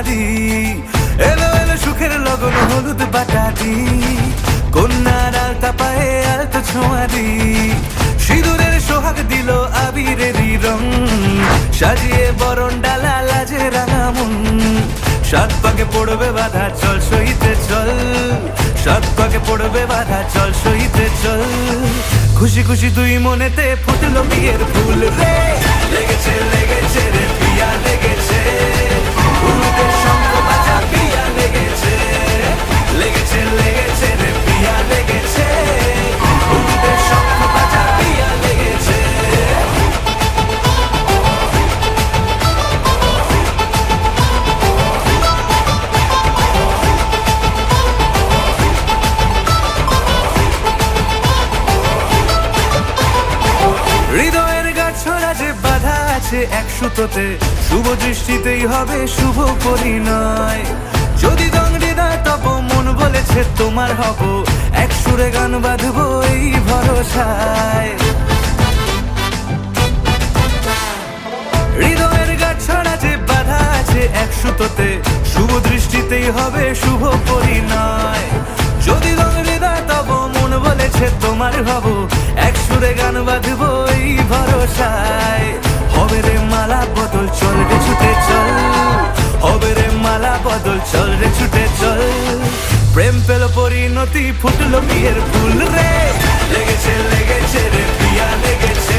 দি, এলো এলো সুখের লগন হলুদ বাটা দি, কন্যার আলতা পায়ে আলতো ছোঁয়া দি, সিঁদুরের সোহাগ দিল আবিরেরই রং, সাজিয়ে বরণ ডালা লাজে রাঙা মন, সাত পাকে পড়বে বাধা চল সইতে চল, সাত পাকে পড়বে বাধা চল সইতে চল, খুশি খুশি দুই মনেতে ফুটলো বিয়ের ফুল রে, লেগেছে লেগেছে রে পিয়া লেগেছে, উলুদের শঙ্খ বাজা পিয়া লেগেছে, লেগেছে লেগেছে রে পিয়া লেগেছে, উলুদের শঙ্খ বাজা পিয়া লেগেছে। হৃদয়ের গাছড়া যে বাধা আছে এক সুতোতে, শুভ দৃষ্টিতেই হবে শুভ পরিণয়, যদি দংড়ি দেয় তব মন বলেছে তোমার হব, এক সুরে গান বাঁধবো এই ভরসায়, হৃদয়ের গাছড়া যে বাধা আছে এক সুতোতে, শুভ দৃষ্টিতেই হবে শুভ পরিণয়, যদি দংড়ি দেয় তব মন বলেছে তোমার হব, এক সুরে গান বাঁধবো এই ভরসায়, হবে রে মালা বদল চল রে ছুটে চল, হবে রে মালা বদল চল রে ছুটে চল, প্রেম পেল পরিণতি ফুটলো বিয়ের ফুল রে, লেগেছে লেগেছে রে পিয়া লেগেছে,